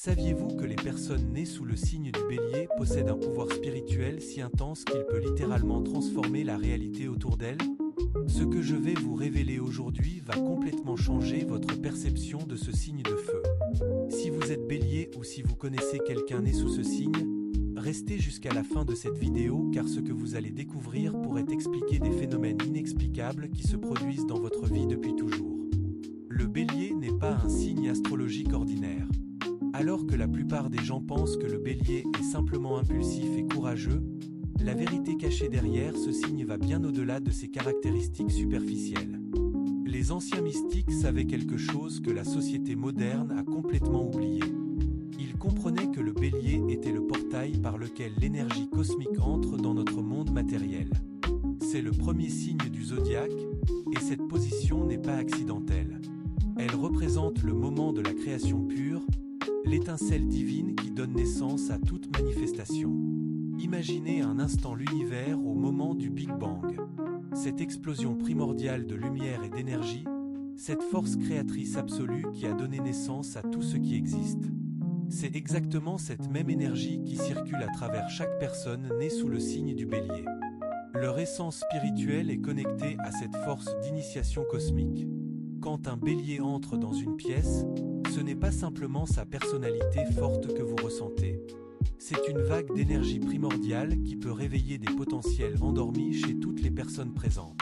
Saviez-vous que les personnes nées sous le signe du Bélier possèdent un pouvoir spirituel si intense qu'il peut littéralement transformer la réalité autour d'elles? Ce que je vais vous révéler aujourd'hui va complètement changer votre perception de ce signe de feu. Si vous êtes Bélier ou si vous connaissez quelqu'un né sous ce signe, restez jusqu'à la fin de cette vidéo car ce que vous allez découvrir pourrait expliquer des phénomènes inexplicables qui se produisent dans votre vie depuis toujours. Le Bélier n'est pas un signe astrologique ordinaire. Alors que la plupart des gens pensent que le Bélier est simplement impulsif et courageux, la vérité cachée derrière ce signe va bien au-delà de ses caractéristiques superficielles. Les anciens mystiques savaient quelque chose que la société moderne a complètement oublié. Ils comprenaient que le Bélier était le portail par lequel l'énergie cosmique entre dans notre monde matériel. C'est le premier signe du zodiaque, et cette position n'est pas accidentelle. Elle représente le moment de la création pure, l'étincelle divine qui donne naissance à toute manifestation. Imaginez un instant l'univers au moment du Big Bang. Cette explosion primordiale de lumière et d'énergie, cette force créatrice absolue qui a donné naissance à tout ce qui existe. C'est exactement cette même énergie qui circule à travers chaque personne née sous le signe du Bélier. Leur essence spirituelle est connectée à cette force d'initiation cosmique. Quand un Bélier entre dans une pièce, ce n'est pas simplement sa personnalité forte que vous ressentez. C'est une vague d'énergie primordiale qui peut réveiller des potentiels endormis chez toutes les personnes présentes.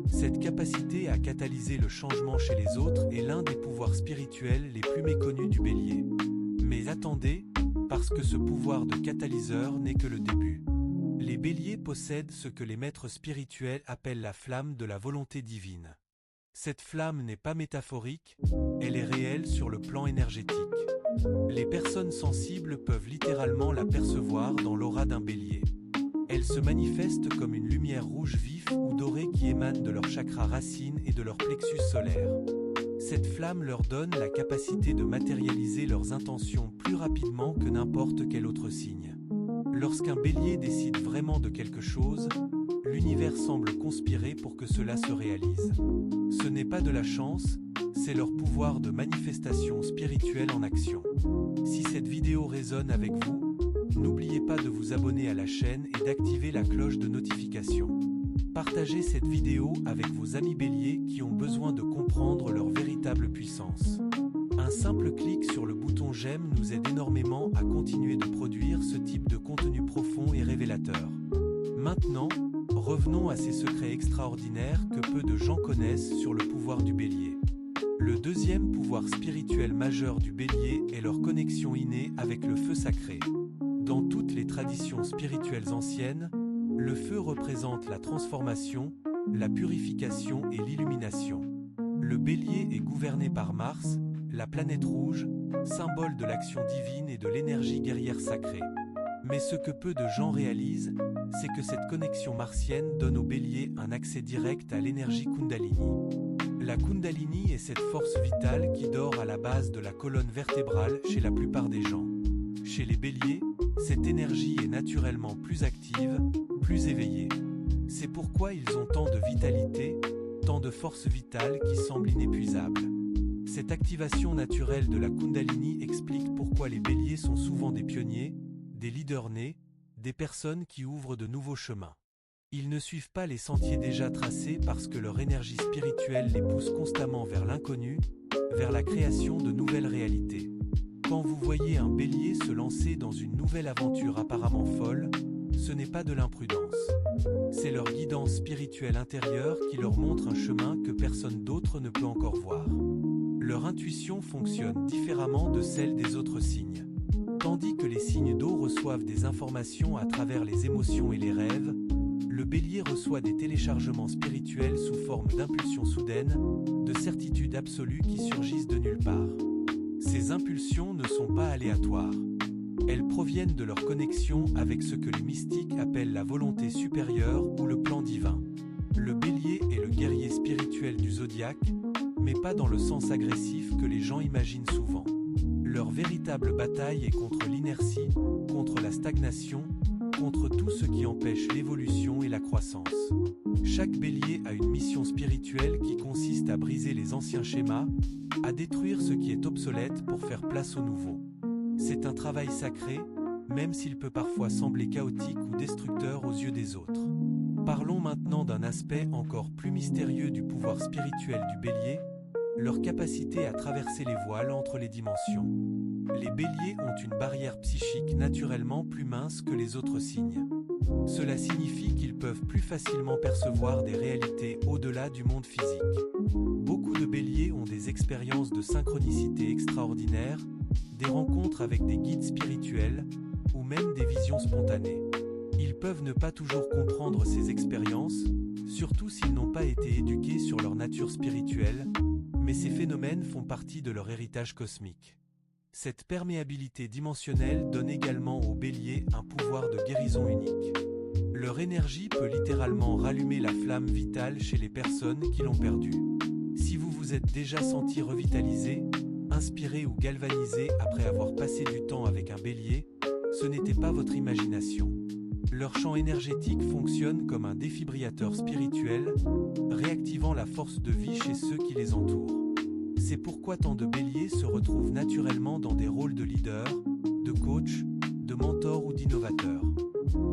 Cette capacité à catalyser le changement chez les autres est l'un des pouvoirs spirituels les plus méconnus du Bélier. Mais attendez, parce que ce pouvoir de catalyseur n'est que le début. Les Béliers possèdent ce que les maîtres spirituels appellent la flamme de la volonté divine. Cette flamme n'est pas métaphorique, elle est réelle sur le plan énergétique. Les personnes sensibles peuvent littéralement la percevoir dans l'aura d'un Bélier. Elle se manifeste comme une lumière rouge vif ou dorée qui émane de leur chakra racine et de leur plexus solaire. Cette flamme leur donne la capacité de matérialiser leurs intentions plus rapidement que n'importe quel autre signe. Lorsqu'un Bélier décide vraiment de quelque chose, l'univers semble conspirer pour que cela se réalise. Ce n'est pas de la chance, c'est leur pouvoir de manifestation spirituelle en action. Si cette vidéo résonne avec vous, n'oubliez pas de vous abonner à la chaîne et d'activer la cloche de notification. Partagez cette vidéo avec vos amis Béliers qui ont besoin de comprendre leur véritable puissance. Un simple clic sur le bouton j'aime nous aide énormément à continuer de produire ce type de contenu profond et révélateur. Maintenant, revenons à ces secrets extraordinaires que peu de gens connaissent sur le pouvoir du Bélier. Le deuxième pouvoir spirituel majeur du Bélier est leur connexion innée avec le feu sacré. Dans toutes les traditions spirituelles anciennes, le feu représente la transformation, la purification et l'illumination. Le Bélier est gouverné par Mars, la planète rouge, symbole de l'action divine et de l'énergie guerrière sacrée. Mais ce que peu de gens réalisent, c'est que cette connexion martienne donne au Bélier un accès direct à l'énergie Kundalini. La Kundalini est cette force vitale qui dort à la base de la colonne vertébrale chez la plupart des gens. Chez les Béliers, cette énergie est naturellement plus active, plus éveillée. C'est pourquoi ils ont tant de vitalité, tant de force vitale qui semble inépuisable. Cette activation naturelle de la Kundalini explique pourquoi les Béliers sont souvent des pionniers, des leaders nés, des personnes qui ouvrent de nouveaux chemins. Ils ne suivent pas les sentiers déjà tracés parce que leur énergie spirituelle les pousse constamment vers l'inconnu, vers la création de nouvelles réalités. Quand vous voyez un Bélier se lancer dans une nouvelle aventure apparemment folle, ce n'est pas de l'imprudence. C'est leur guidance spirituelle intérieure qui leur montre un chemin que personne d'autre ne peut encore voir. Leur intuition fonctionne différemment de celle des autres signes. Tandis que les signes d'eau reçoivent des informations à travers les émotions et les rêves, le Bélier reçoit des téléchargements spirituels sous forme d'impulsions soudaines, de certitudes absolues qui surgissent de nulle part. Ces impulsions ne sont pas aléatoires. Elles proviennent de leur connexion avec ce que les mystiques appellent la volonté supérieure ou le plan divin. Le Bélier est le guerrier spirituel du zodiaque, mais pas dans le sens agressif que les gens imaginent souvent. Leur véritable bataille est contre l'inertie, contre la stagnation, contre tout ce qui empêche l'évolution et la croissance. Chaque Bélier a une mission spirituelle qui consiste à briser les anciens schémas, à détruire ce qui est obsolète pour faire place au nouveau. C'est un travail sacré, même s'il peut parfois sembler chaotique ou destructeur aux yeux des autres. Parlons maintenant d'un aspect encore plus mystérieux du pouvoir spirituel du Bélier, leur capacité à traverser les voiles entre les dimensions. Les Béliers ont une barrière psychique naturellement plus mince que les autres signes. Cela signifie qu'ils peuvent plus facilement percevoir des réalités au-delà du monde physique. Beaucoup de Béliers ont des expériences de synchronicité extraordinaires, des rencontres avec des guides spirituels, ou même des visions spontanées. Ils peuvent ne pas toujours comprendre ces expériences, surtout s'ils n'ont pas été éduqués sur leur nature spirituelle, mais ces phénomènes font partie de leur héritage cosmique. Cette perméabilité dimensionnelle donne également aux Béliers un pouvoir de guérison unique. Leur énergie peut littéralement rallumer la flamme vitale chez les personnes qui l'ont perdue. Si vous vous êtes déjà senti revitalisé, inspiré ou galvanisé après avoir passé du temps avec un Bélier, ce n'était pas votre imagination. Leur champ énergétique fonctionne comme un défibrillateur spirituel, réactivant la force de vie chez ceux qui les entourent. C'est pourquoi tant de Béliers se retrouvent naturellement dans des rôles de leader, de coach, de mentor ou d'innovateur.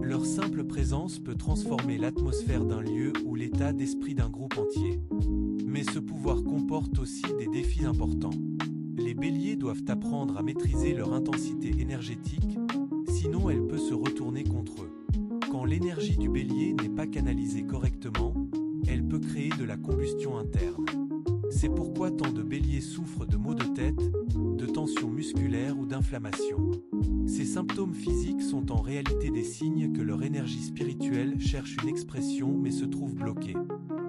Leur simple présence peut transformer l'atmosphère d'un lieu ou l'état d'esprit d'un groupe entier. Mais ce pouvoir comporte aussi des défis importants. Les Béliers doivent apprendre à maîtriser leur intensité énergétique, sinon elle peut se retourner contre eux. Quand l'énergie du Bélier n'est pas canalisée correctement, elle peut créer de la combustion interne. C'est pourquoi tant de Béliers souffrent de maux de tête, de tensions musculaires ou d'inflammation. Ces symptômes physiques sont en réalité des signes que leur énergie spirituelle cherche une expression mais se trouve bloquée.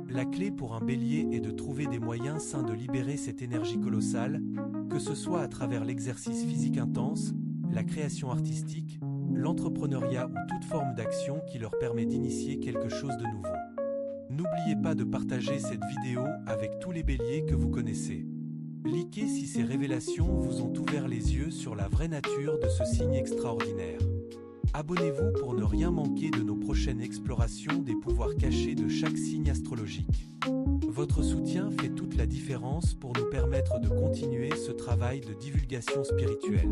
La clé pour un Bélier est de trouver des moyens sains de libérer cette énergie colossale, que ce soit à travers l'exercice physique intense, la création artistique, l'entrepreneuriat ou toute forme d'action qui leur permet d'initier quelque chose de nouveau. N'oubliez pas de partager cette vidéo avec tous les Béliers que vous connaissez. Likez si ces révélations vous ont ouvert les yeux sur la vraie nature de ce signe extraordinaire. Abonnez-vous pour ne rien manquer de nos prochaines explorations des pouvoirs cachés de chaque signe astrologique. Votre soutien fait toute la différence pour nous permettre de continuer ce travail de divulgation spirituelle.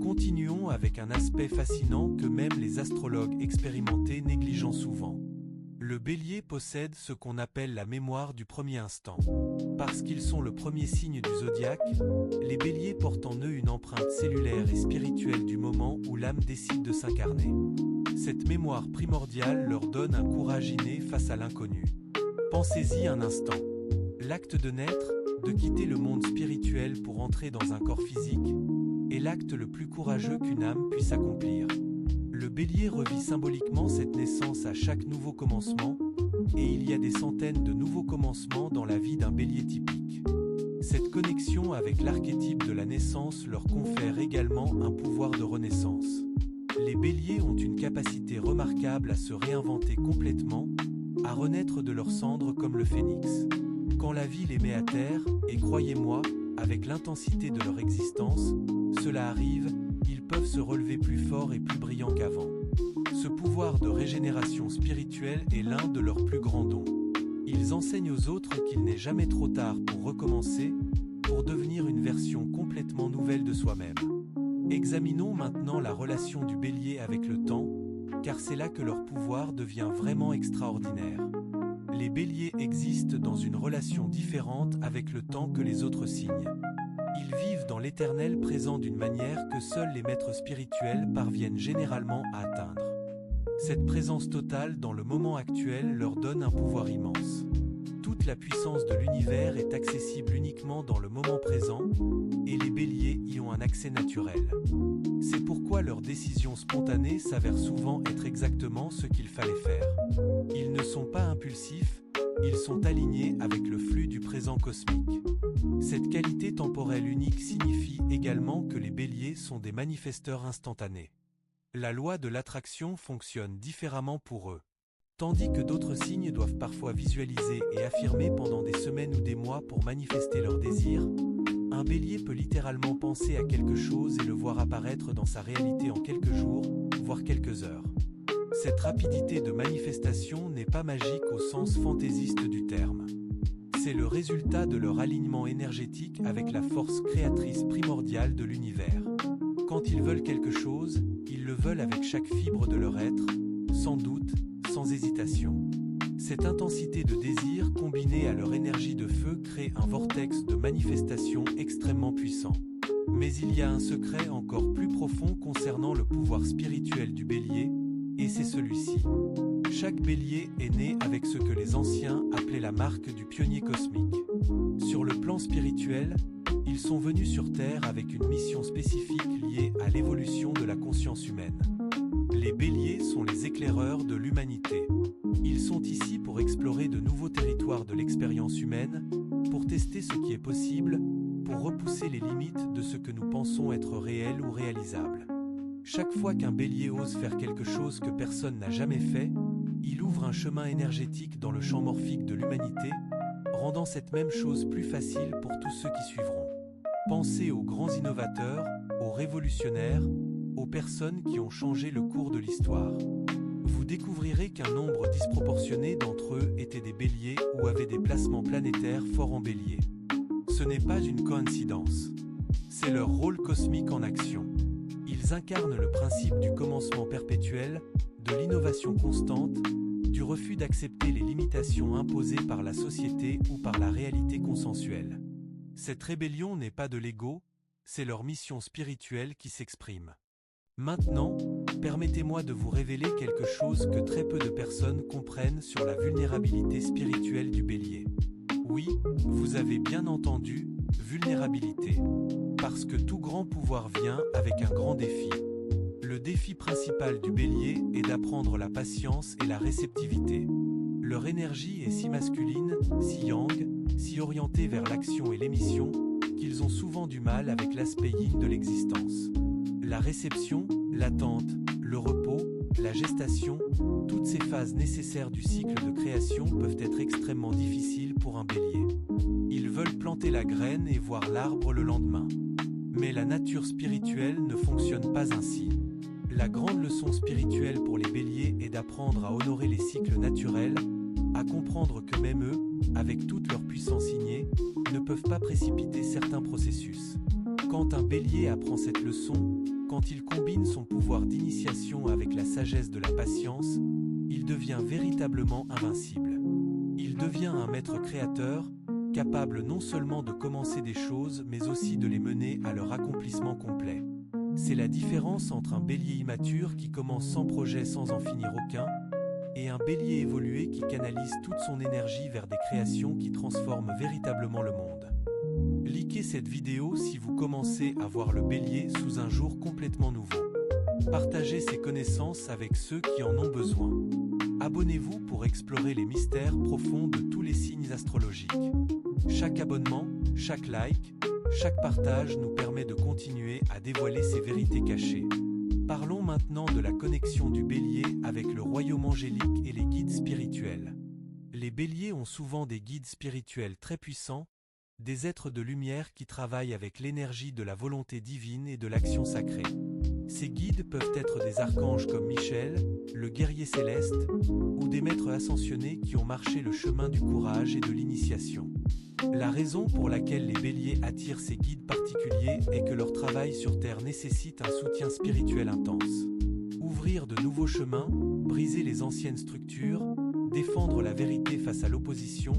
Continuons avec un aspect fascinant que même les astrologues expérimentés négligent souvent. Le Bélier possède ce qu'on appelle la mémoire du premier instant. Parce qu'ils sont le premier signe du zodiaque, les Béliers portent en eux une empreinte cellulaire et spirituelle du moment où l'âme décide de s'incarner. Cette mémoire primordiale leur donne un courage inné face à l'inconnu. Pensez-y un instant. L'acte de naître, de quitter le monde spirituel pour entrer dans un corps physique, est l'acte le plus courageux qu'une âme puisse accomplir. Le Bélier revit symboliquement cette naissance à chaque nouveau commencement, et il y a des centaines de nouveaux commencements dans la vie d'un Bélier typique. Cette connexion avec l'archétype de la naissance leur confère également un pouvoir de renaissance. Les Béliers ont une capacité remarquable à se réinventer complètement, à renaître de leurs cendres comme le phénix. Quand la vie les met à terre, et croyez-moi, avec l'intensité de leur existence, cela arrive, ils peuvent se relever plus forts et plus brillants qu'avant. Ce pouvoir de régénération spirituelle est l'un de leurs plus grands dons. Ils enseignent aux autres qu'il n'est jamais trop tard pour recommencer, pour devenir une version complètement nouvelle de soi-même. Examinons maintenant la relation du Bélier avec le temps, car c'est là que leur pouvoir devient vraiment extraordinaire. Les Béliers existent dans une relation différente avec le temps que les autres signes. Ils vivent dans l'éternel présent d'une manière que seuls les maîtres spirituels parviennent généralement à atteindre. Cette présence totale dans le moment actuel leur donne un pouvoir immense. Toute la puissance de l'univers est accessible uniquement dans le moment présent, et les Béliers y ont un accès naturel. C'est pourquoi leurs décisions spontanées s'avèrent souvent être exactement ce qu'il fallait faire. Ils ne sont pas impulsifs, ils sont alignés avec le flux du présent cosmique. Cette qualité temporelle unique signifie également que les Béliers sont des manifesteurs instantanés. La loi de l'attraction fonctionne différemment pour eux. Tandis que d'autres signes doivent parfois visualiser et affirmer pendant des semaines ou des mois pour manifester leurs désirs, un Bélier peut littéralement penser à quelque chose et le voir apparaître dans sa réalité en quelques jours, voire quelques heures. Cette rapidité de manifestation n'est pas magique au sens fantaisiste du terme. C'est le résultat de leur alignement énergétique avec la force créatrice primordiale de l'univers. Quand quand ils veulent quelque chose, ils le veulent avec chaque fibre de leur être, sans doute, sans hésitation. Cette intensité de désir combinée à leur énergie de feu crée un vortex de manifestation extrêmement puissant. Mais il y a un secret encore plus profond concernant le pouvoir spirituel du bélier, et c'est celui-ci. Chaque bélier est né avec ce que les anciens appelaient la marque du pionnier cosmique. Sur le plan spirituel, ils sont venus sur Terre avec une mission spécifique liée à l'évolution de la conscience humaine. Les béliers sont les éclaireurs de l'humanité. Ils sont ici pour explorer de nouveaux territoires de l'expérience humaine, pour tester ce qui est possible, pour repousser les limites de ce que nous pensons être réel ou réalisable. Chaque fois qu'un bélier ose faire quelque chose que personne n'a jamais fait, il ouvre un chemin énergétique dans le champ morphique de l'humanité, rendant cette même chose plus facile pour tous ceux qui suivront. Pensez aux grands innovateurs, aux révolutionnaires, aux personnes qui ont changé le cours de l'histoire. Vous découvrirez qu'un nombre disproportionné d'entre eux étaient des béliers ou avaient des placements planétaires forts en bélier. Ce n'est pas une coïncidence. C'est leur rôle cosmique en action. Ils incarnent le principe du commencement perpétuel, de l'innovation constante, du refus d'accepter les limitations imposées par la société ou par la réalité consensuelle. Cette rébellion n'est pas de l'ego, c'est leur mission spirituelle qui s'exprime. Maintenant, permettez-moi de vous révéler quelque chose que très peu de personnes comprennent sur la vulnérabilité spirituelle du bélier. Oui, vous avez bien entendu, vulnérabilité. Parce que tout grand pouvoir vient avec un grand défi. Le défi principal du bélier est d'apprendre la patience et la réceptivité. Leur énergie est si masculine, si yang, si orientée vers l'action et l'émission, qu'ils ont souvent du mal avec l'aspect yin de l'existence. La réception, l'attente, le repos, la gestation, toutes ces phases nécessaires du cycle de création peuvent être extrêmement difficiles pour un bélier. Ils veulent planter la graine et voir l'arbre le lendemain. Mais la nature spirituelle ne fonctionne pas ainsi. La grande leçon spirituelle pour les béliers est d'apprendre à honorer les cycles naturels, à comprendre que même eux, avec toute leur puissance innée, ne peuvent pas précipiter certains processus. Quand un bélier apprend cette leçon, quand il combine son pouvoir d'initiation avec la sagesse de la patience, il devient véritablement invincible. Il devient un maître créateur, capable non seulement de commencer des choses mais aussi de les mener à leur accomplissement complet. C'est la différence entre un bélier immature qui commence sans projet sans en finir aucun, et un bélier évolué qui canalise toute son énergie vers des créations qui transforment véritablement le monde. Likez cette vidéo si vous commencez à voir le bélier sous un jour complètement nouveau. Partagez ces connaissances avec ceux qui en ont besoin. Abonnez-vous pour explorer les mystères profonds de tous les signes astrologiques. Chaque abonnement, chaque like, chaque partage nous permet de continuer à dévoiler ces vérités cachées. Parlons maintenant de la connexion du bélier avec le royaume angélique et les guides spirituels. Les béliers ont souvent des guides spirituels très puissants, des êtres de lumière qui travaillent avec l'énergie de la volonté divine et de l'action sacrée. Ces guides peuvent être des archanges comme Michel, le guerrier céleste, ou des maîtres ascensionnés qui ont marché le chemin du courage et de l'initiation. La raison pour laquelle les béliers attirent ces guides particuliers est que leur travail sur Terre nécessite un soutien spirituel intense. Ouvrir de nouveaux chemins, briser les anciennes structures, défendre la vérité face à l'opposition,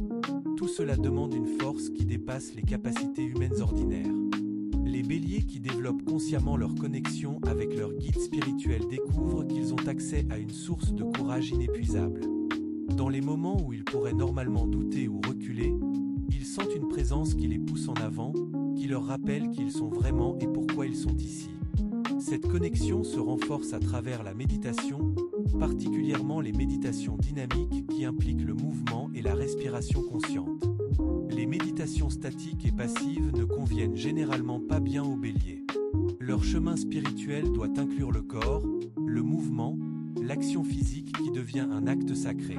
tout cela demande une force qui dépasse les capacités humaines ordinaires. Les béliers qui développent consciemment leur connexion avec leur guide spirituel découvrent qu'ils ont accès à une source de courage inépuisable. Dans les moments où ils pourraient normalement douter ou reculer, ils sentent une présence qui les pousse en avant, qui leur rappelle qui ils sont vraiment et pourquoi ils sont ici. Cette connexion se renforce à travers la méditation, particulièrement les méditations dynamiques qui impliquent le mouvement et la respiration consciente. Les méditations statiques et passives ne conviennent généralement pas bien aux béliers. Leur chemin spirituel doit inclure le corps, le mouvement, l'action physique qui devient un acte sacré.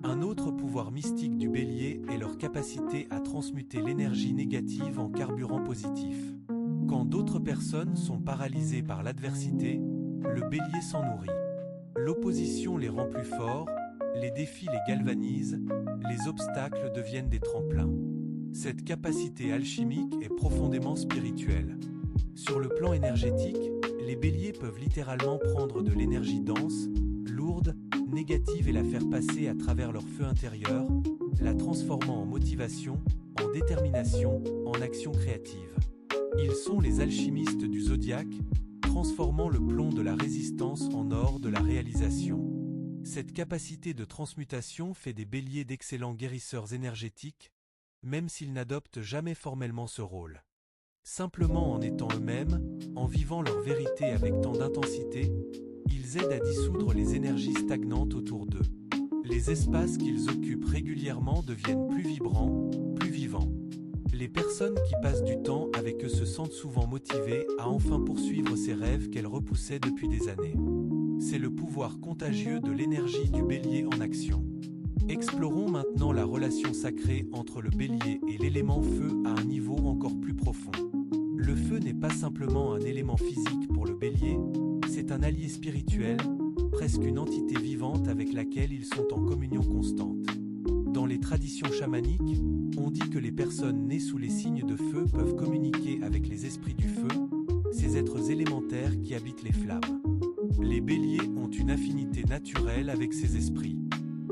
Un autre pouvoir mystique du bélier est leur capacité à transmuter l'énergie négative en carburant positif. Quand d'autres personnes sont paralysées par l'adversité, le bélier s'en nourrit. L'opposition les rend plus forts, les défis les galvanisent, les obstacles deviennent des tremplins. Cette capacité alchimique est profondément spirituelle. Sur le plan énergétique, Les béliers peuvent littéralement prendre de l'énergie dense, lourde, négative et la faire passer à travers leur feu intérieur, la transformant en motivation, en détermination, en action créative. Ils sont les alchimistes du zodiaque, transformant le plomb de la résistance en or de la réalisation. Cette capacité de transmutation fait des béliers d'excellents guérisseurs énergétiques, même s'ils n'adoptent jamais formellement ce rôle. Simplement en étant eux-mêmes, en vivant leur vérité avec tant d'intensité, ils aident à dissoudre les énergies stagnantes autour d'eux. Les espaces qu'ils occupent régulièrement deviennent plus vibrants, plus vivants. Les personnes qui passent du temps avec eux se sentent souvent motivées à enfin poursuivre ces rêves qu'elles repoussaient depuis des années. C'est le pouvoir contagieux de l'énergie du bélier en action. Explorons maintenant la relation sacrée entre le bélier et l'élément feu à un niveau encore plus profond. Le feu n'est pas simplement un élément physique pour le bélier, c'est un allié spirituel, presque une entité vivante avec laquelle ils sont en communion constante. Dans les traditions chamaniques, on dit que les personnes nées sous les signes de feu peuvent communiquer avec les esprits du feu, ces êtres élémentaires qui habitent les flammes. Les béliers ont une affinité naturelle avec ces esprits.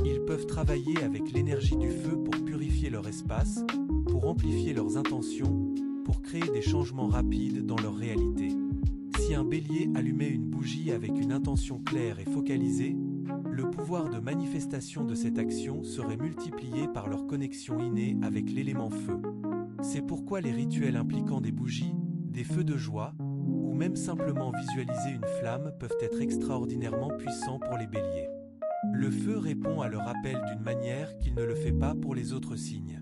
Ils peuvent travailler avec l'énergie du feu pour purifier leur espace, pour amplifier leurs intentions, pour créer des changements rapides dans leur réalité. Si un bélier allumait une bougie avec une intention claire et focalisée, le pouvoir de manifestation de cette action serait multiplié par leur connexion innée avec l'élément feu. C'est pourquoi les rituels impliquant des bougies, des feux de joie, ou même simplement visualiser une flamme peuvent être extraordinairement puissants pour les béliers. Le feu répond à leur appel d'une manière qu'il ne le fait pas pour les autres signes.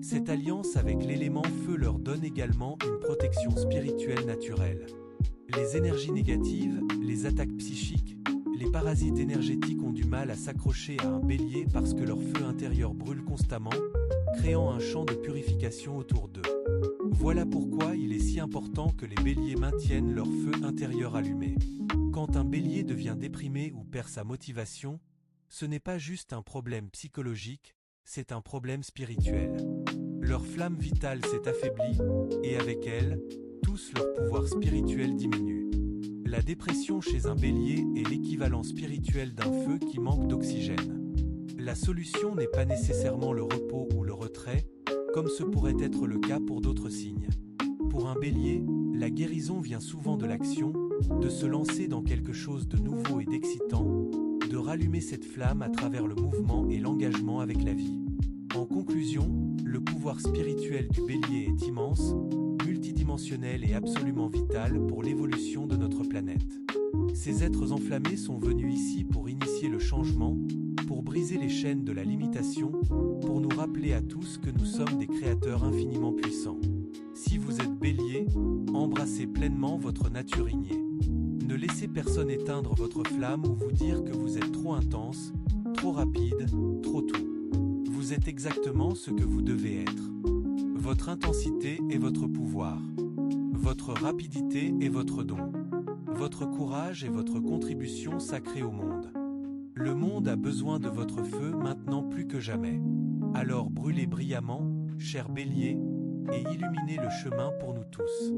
Cette alliance avec l'élément feu leur donne également une protection spirituelle naturelle. Les énergies négatives, les attaques psychiques, les parasites énergétiques ont du mal à s'accrocher à un bélier parce que leur feu intérieur brûle constamment, créant un champ de purification autour d'eux. Voilà pourquoi il est si important que les béliers maintiennent leur feu intérieur allumé. Quand un bélier devient déprimé ou perd sa motivation, ce n'est pas juste un problème psychologique, c'est un problème spirituel. Leur flamme vitale s'est affaiblie, et avec elle, tous leur pouvoir spirituel diminue. La dépression chez un bélier est l'équivalent spirituel d'un feu qui manque d'oxygène. La solution n'est pas nécessairement le repos ou le retrait, comme ce pourrait être le cas pour d'autres signes. Pour un bélier, la guérison vient souvent de l'action, de se lancer dans quelque chose de nouveau et d'excitant, de rallumer cette flamme à travers le mouvement et l'engagement avec la vie. En conclusion, le pouvoir spirituel du bélier est immense, multidimensionnel et absolument vital pour l'évolution de notre planète. Ces êtres enflammés sont venus ici pour initier le changement, pour briser les chaînes de la limitation, pour nous rappeler à tous que nous sommes des créateurs infiniment puissants. Si vous êtes bélier, embrassez pleinement votre nature innée. Ne laissez personne éteindre votre flamme ou vous dire que vous êtes trop intense, trop rapide, trop tout. Vous êtes exactement ce que vous devez être. Votre intensité est votre pouvoir. Votre rapidité est votre don. Votre courage est votre contribution sacrée au monde. Le monde a besoin de votre feu maintenant plus que jamais. Alors brûlez brillamment, chers béliers, et illuminez le chemin pour nous tous.